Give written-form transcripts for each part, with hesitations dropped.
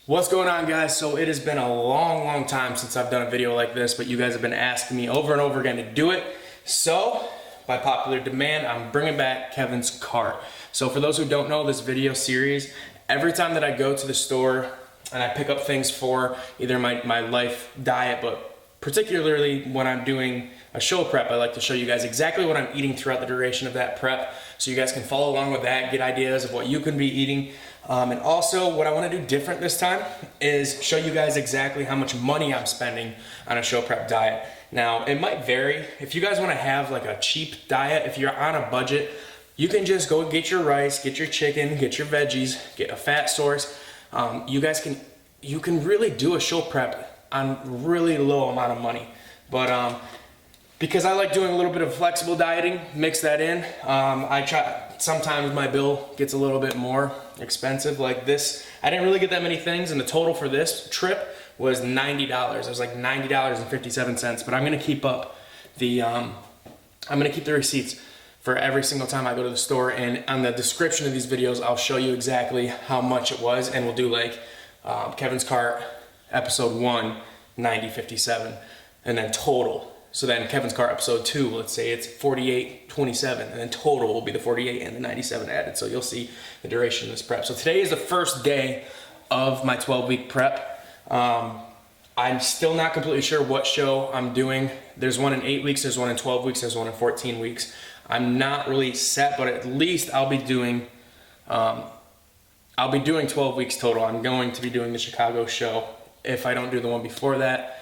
What's going on, guys? So it has been a long time since I've done a video like this, but you guys have been asking me over and over again to do it. So by popular demand, I'm bringing back Kevin's Kart. So for those who don't know, this video series, every time that I go to the store and I pick up things for either my life diet, but particularly when I'm doing a show prep, I like to show you guys exactly what I'm eating throughout the duration of that prep, so you guys can follow along with that, get ideas of what you can be eating. And also what I want to do different this time is show you guys exactly how much money I'm spending on a show prep diet. Now, it might vary. If you guys want to have like a cheap diet, if you're on a budget, you can just go get your rice, get your chicken, get your veggies, get a fat source. You can really do a show prep on really low amount of money. But because I like doing a little bit of flexible dieting, mix that in. I try. Sometimes my bill gets a little bit more expensive. Like this, I didn't really get that many things, and the total for this trip was $90. It was like $90.57. But I'm gonna keep up the the receipts for every single time I go to the store, and on the description of these videos, I'll show you exactly how much it was, and we'll do like Kevin's Kart episode 1, $90.57, and then total. So then Kevin's Kart episode 2, let's say it's $48.27, and then total will be the 48 and the 97 added. So you'll see the duration of this prep. So today is the first day of my 12-week prep. I'm still not completely sure what show I'm doing. There's one in 8 weeks, there's one in 12 weeks, there's one in 14 weeks. I'm not really set, but at least I'll be doing 12 weeks total. I'm going to be doing the Chicago show if I don't do the one before that.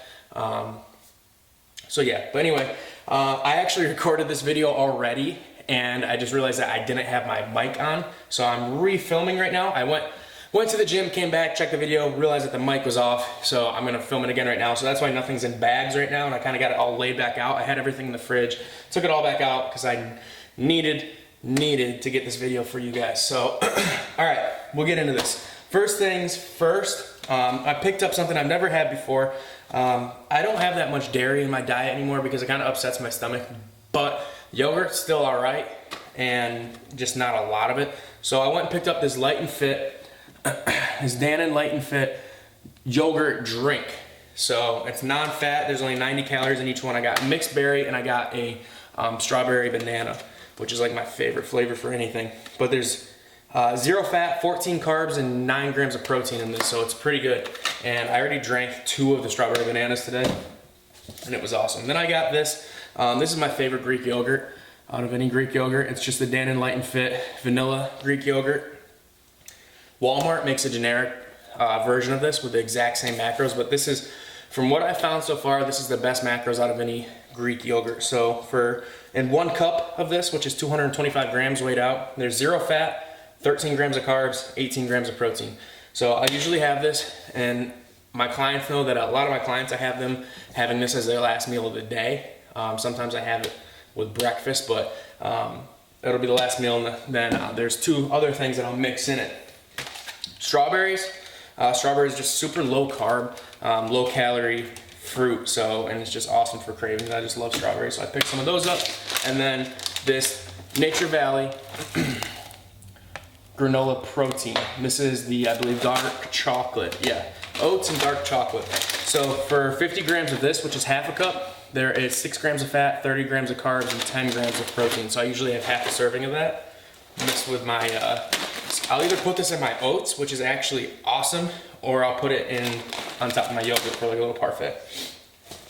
So yeah, but anyway, I actually recorded this video already, and I just realized that I didn't have my mic on, so I'm refilming right now. I went to the gym, came back, checked the video, realized that the mic was off, so I'm gonna film it again right now. So that's why nothing's in bags right now, and I kind of got it all laid back out. I had everything in the fridge, took it all back out because I needed to get this video for you guys. So, all right, we'll get into this. First things first, I picked up something I've never had before. I don't have that much dairy in my diet anymore because it kind of upsets my stomach, but yogurt's still all right, and just not a lot of it. So I went and picked up this Light and Fit, this Dannon Light and Fit yogurt drink. So it's non-fat, there's only 90 calories in each one. I got mixed berry and I got a strawberry banana, which is like my favorite flavor for anything. But there's 0 fat, 14 carbs, and 9 grams of protein in this, so it's pretty good. And I already drank 2 of the strawberry bananas today, and it was awesome. Then I got this. This is my favorite Greek yogurt out of any Greek yogurt. It's just the Dannon Light and Fit vanilla Greek yogurt. Walmart makes a generic version of this with the exact same macros, but this is, from what I found so far, this is the best macros out of any Greek yogurt. So in 1 cup of this, which is 225 grams weighed out, there's 0 fat, 13 grams of carbs, 18 grams of protein. So I usually have this, and my clients know that a lot of my clients, I have them having this as their last meal of the day. Sometimes I have it with breakfast, but it'll be the last meal, and then there's 2 other things that I'll mix in it. Strawberries. Strawberries just super low carb, low calorie fruit, and it's just awesome for cravings. I just love strawberries, so I picked some of those up. And then this Nature Valley granola protein. This is the, I believe, dark chocolate. Yeah, oats and dark chocolate. So for 50 grams of this, which is half a cup, there is 6 grams of fat, 30 grams of carbs, and 10 grams of protein. So I usually have half a serving of that mixed with my, I'll either put this in my oats, which is actually awesome, or I'll put it in on top of my yogurt for like a little parfait.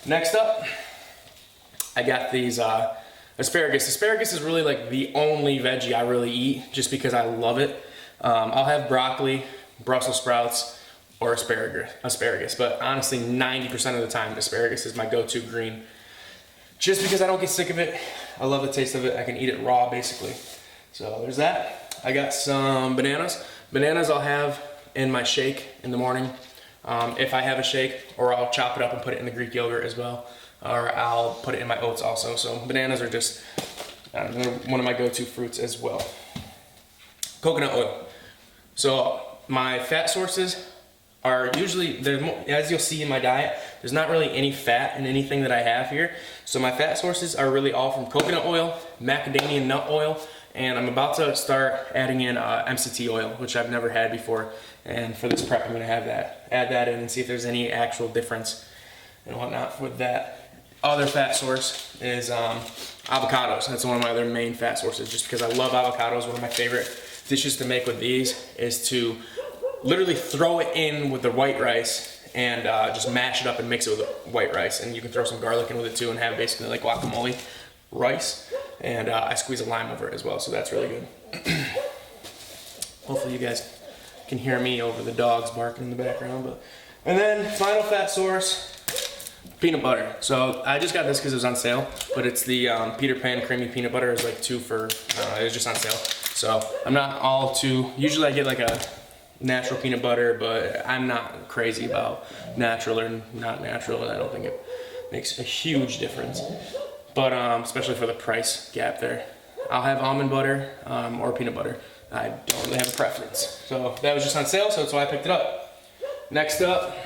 Next up, I got these asparagus. Asparagus is really like the only veggie I really eat just because I love it. I'll have broccoli, Brussels sprouts, or asparagus, but honestly 90% of the time asparagus is my go-to green. Just because I don't get sick of it, I love the taste of it, I can eat it raw basically. So there's that. I got some bananas. Bananas I'll have in my shake in the morning, if I have a shake, or I'll chop it up and put it in the Greek yogurt as well. Or I'll put it in my oats also. So bananas are just one of my go-to fruits as well. Coconut oil. So my fat sources are usually, as you'll see in my diet, there's not really any fat in anything that I have here. So my fat sources are really all from coconut oil, macadamia nut oil, and I'm about to start adding in MCT oil, which I've never had before. And for this prep, I'm gonna have that, add that in and see if there's any actual difference and whatnot with that. Other fat source is avocados. That's one of my other main fat sources, just because I love avocados. One of my favorite dishes to make with these is to literally throw it in with the white rice and just mash it up and mix it with the white rice. And you can throw some garlic in with it too and have basically like guacamole rice. And I squeeze a lime over it as well, so that's really good. Hopefully you guys can hear me over the dogs barking in the background. And then final fat source, peanut butter. So I just got this because it was on sale, but it's the Peter Pan creamy peanut butter. It was like 2 for, it was just on sale. So I'm not all too, usually I get like a natural peanut butter, but I'm not crazy about natural or not natural. I don't think it makes a huge difference. But especially for the price gap there. I'll have almond butter or peanut butter. I don't really have a preference. So that was just on sale, so that's why I picked it up. Next up,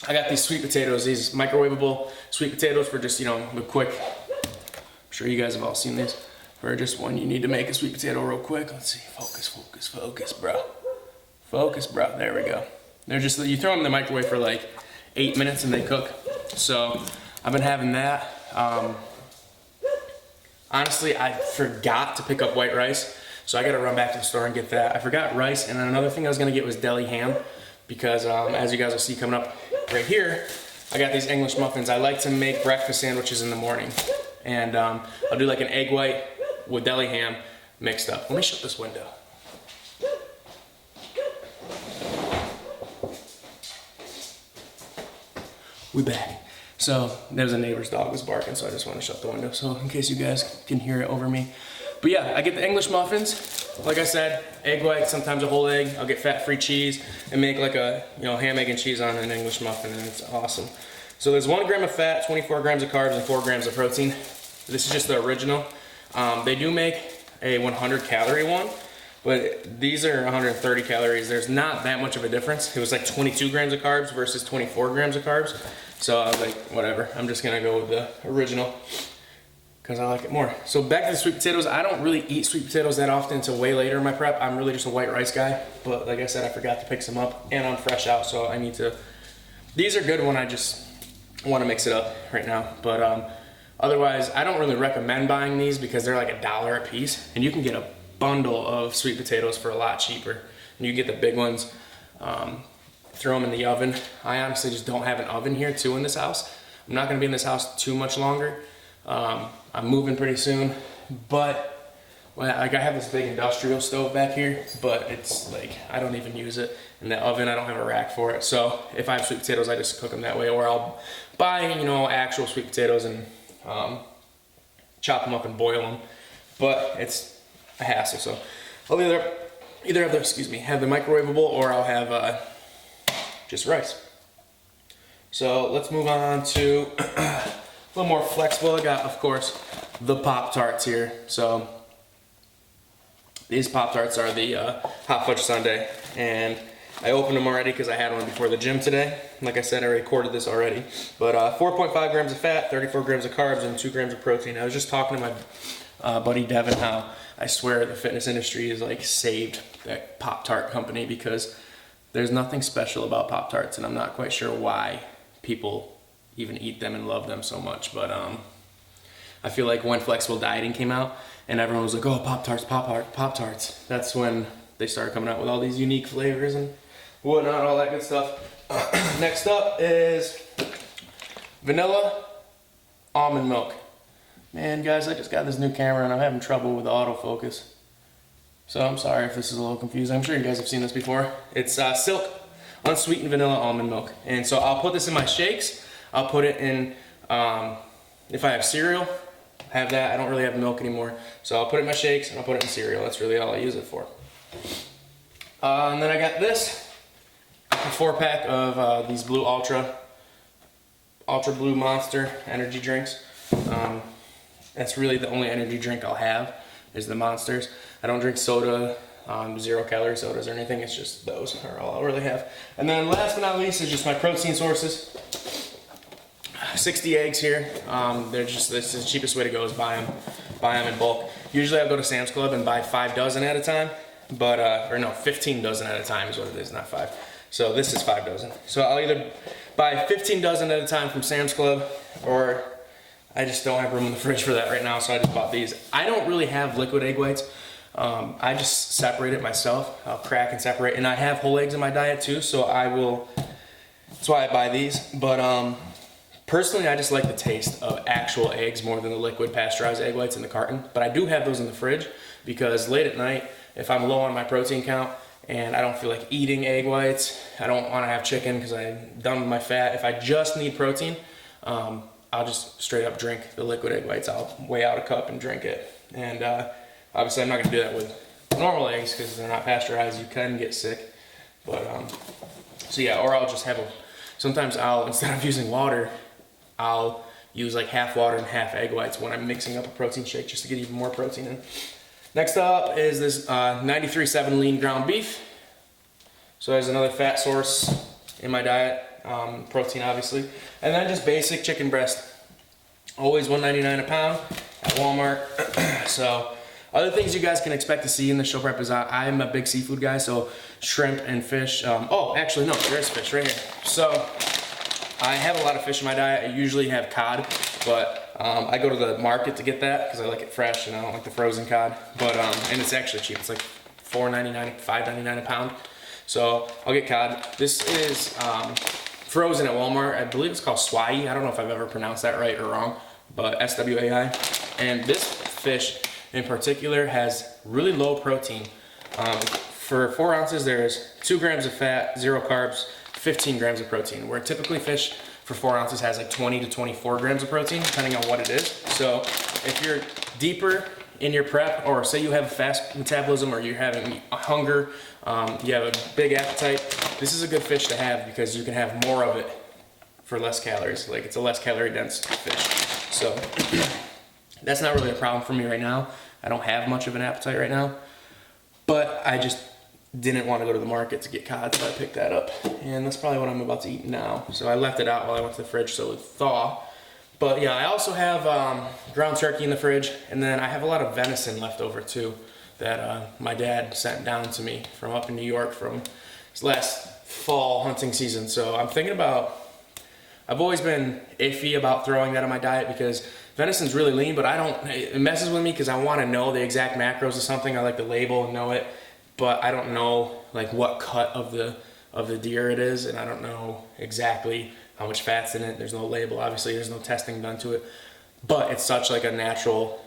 I got these sweet potatoes, these microwavable sweet potatoes for just, you know, the quick, I'm sure you guys have all seen these, for just when you need to make a sweet potato real quick. Let's see, focus, focus, focus, bro. Focus, bro, there we go. They're just, you throw them in the microwave for like 8 minutes and they cook. So I've been having that. Honestly, I forgot to pick up white rice, so I gotta run back to the store and get that. I forgot rice, and then another thing I was gonna get was deli ham, because as you guys will see coming up right here, I got these English muffins. I like to make breakfast sandwiches in the morning, and I'll do like an egg white with deli ham mixed up. Let me shut this window. We back. So there's a neighbor's dog was barking, so I just want to shut the window so in case you guys can hear it over me. But yeah, I get the English muffins. Like I said, egg white, sometimes a whole egg. I'll get fat-free cheese and make like a, you know, ham, egg, and cheese on an English muffin, and it's awesome. So there's 1 gram of fat, 24 grams of carbs, and 4 grams of protein. This is just the original. They do make a 100 calorie one, but these are 130 calories. There's not that much of a difference. It was like 22 grams of carbs versus 24 grams of carbs. So I was like, whatever, I'm just gonna go with the original because I like it more. So back to the sweet potatoes. I don't really eat sweet potatoes that often until way later in my prep. I'm really just a white rice guy, but like I said, I forgot to pick some up and I'm fresh out, so I need to, these are good when I just wanna mix it up right now. But otherwise, I don't really recommend buying these because they're like $1 a piece, and you can get a bundle of sweet potatoes for a lot cheaper. And you get the big ones. Throw them in the oven. I honestly just don't have an oven here too in this house. I'm not gonna be in this house too much longer. I'm moving pretty soon, but like I have this big industrial stove back here, but it's like, I don't even use it. And the oven, I don't have a rack for it. So if I have sweet potatoes, I just cook them that way, or I'll buy, you know, actual sweet potatoes and chop them up and boil them. But it's a hassle, so I'll either have the, excuse me, have the microwavable, or I'll have just rice. So let's move on to a little more flexible. I got, of course, the Pop-Tarts here. So these Pop-Tarts are the hot fudge sundae, and I opened them already because I had one before the gym today. Like I said, I recorded this already. But 4.5 grams of fat, 34 grams of carbs, and 2 grams of protein. I was just talking to my buddy Devin how I swear the fitness industry has like saved that Pop-Tart company, because there's nothing special about Pop-Tarts, and I'm not quite sure why people even eat them and love them so much. But I feel like when flexible dieting came out and everyone was like, oh, Pop-Tarts, Pop-Tarts, that's when they started coming out with all these unique flavors and whatnot, all that good stuff. Next up is vanilla almond milk. Man, guys, I just got this new camera and I'm having trouble with the autofocus. So I'm sorry if this is a little confusing. I'm sure you guys have seen this before. It's Silk unsweetened vanilla almond milk. And so I'll put this in my shakes. I'll put it in, if I have cereal, have that. I don't really have milk anymore. So I'll put it in my shakes and I'll put it in cereal. That's really all I use it for. And then I got this, a 4-pack of these Blue Ultra Blue Monster energy drinks. That's really the only energy drink I'll have, is the Monsters. I don't drink soda, 0-calorie sodas or anything. It's just those are all I'll really have. And then last but not least is just my protein sources. 60 eggs here. They're just, this is the cheapest way to go, is buy them in bulk. Usually I'll go to Sam's Club and buy 5 dozen at a time, but or no, 15 dozen at a time is what it is, not 5. So this is 5 dozen. So I'll either buy 15 dozen at a time from Sam's Club, or I just don't have room in the fridge for that right now, so I just bought these. I don't really have liquid egg whites. I just separate it myself. I'll crack and separate, and I have whole eggs in my diet too, so that's why I buy these. But personally, I just like the taste of actual eggs more than the liquid pasteurized egg whites in the carton. But I do have those in the fridge because late at night, if I'm low on my protein count and I don't feel like eating egg whites, I don't want to have chicken because I'm done with my fat. If I just need protein, I'll just straight up drink the liquid egg whites. I'll weigh out a cup and drink it. And obviously I'm not gonna do that with normal eggs because they're not pasteurized. You can get sick. But so yeah, or I'll just have sometimes instead of using water, I'll use like half water and half egg whites when I'm mixing up a protein shake just to get even more protein in. Next up is this 93.7 lean ground beef. So there's another fat source in my diet. Protein obviously, and then just basic chicken breast, always $1.99 a pound at Walmart. So other things you guys can expect to see in the show prep is I'm a big seafood guy, so shrimp and fish. Oh, actually no, there is fish right here. So I have a lot of fish in my diet. I usually have cod, but I go to the market to get that because I like it fresh and I don't like the frozen cod. But and it's actually cheap. It's like $4.99, $5.99 a pound. So I'll get cod. This is frozen at Walmart. I believe it's called swai. I don't know if I've ever pronounced that right or wrong, but S-W-A-I. And this fish in particular has really low protein. For 4 ounces, there's 2 grams of fat, 0 carbs, 15 grams of protein, where typically fish for 4 ounces has like 20 to 24 grams of protein, depending on what it is. So if you're deeper in your prep, or say you have a fast metabolism, or you're having a hunger, you have a big appetite, this is a good fish to have because you can have more of it for less calories. Like, it's a less calorie dense fish. So that's not really a problem for me right now. I don't have much of an appetite right now, but I just didn't want to go to the market to get cod, so I picked that up. And that's probably what I'm about to eat now. So I left it out while I went to the fridge so it would thaw. But yeah, I also have ground turkey in the fridge, and then I have a lot of venison left over too that my dad sent down to me from up in New York from his last fall hunting season. So I'm thinking about, I've always been iffy about throwing that in my diet because venison's really lean, but it messes with me because I want to know the exact macros of something. I like the label and know it, but I don't know like what cut of the deer it is, and I don't know exactly how much fat's in it. There's no label, obviously. There's no testing done to it, but it's such like a natural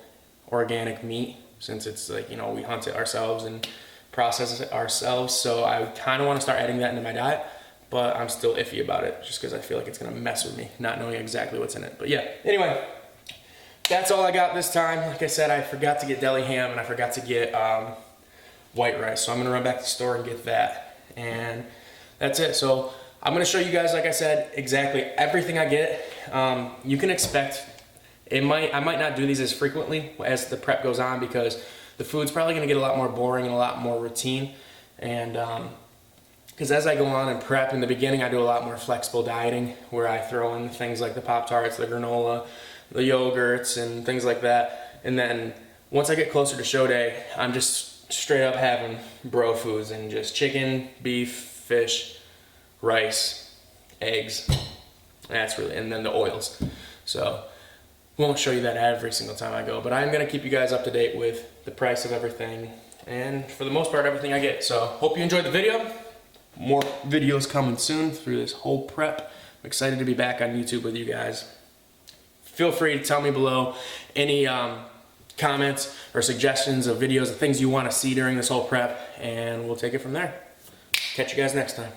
organic meat since it's like, you know, we hunt it ourselves and process it ourselves. So I kind of want to start adding that into my diet, but I'm still iffy about it just because I feel like it's going to mess with me not knowing exactly what's in it. But yeah, anyway, that's all I got this time. Like I said, I forgot to get deli ham and I forgot to get white rice. So I'm going to run back to the store and get that. And that's it. So I'm going to show you guys, like I said, exactly everything I get. You can expect, I might not do these as frequently as the prep goes on because the food's probably going to get a lot more boring and a lot more routine. And because as I go on and prep, in the beginning I do a lot more flexible dieting where I throw in things like the Pop-Tarts, the granola, the yogurts, and things like that. And then once I get closer to show day, I'm just straight up having bro foods and just chicken, beef, fish, rice, eggs. That's really, and then the oils. So won't show you that every single time I go, but I'm gonna keep you guys up to date with the price of everything and for the most part everything I get. So hope you enjoyed the video. More videos coming soon through this whole prep. I'm excited to be back on YouTube with you guys. Feel free to tell me below any comments or suggestions of videos of things you want to see during this whole prep, and we'll take it from there. Catch you guys next time.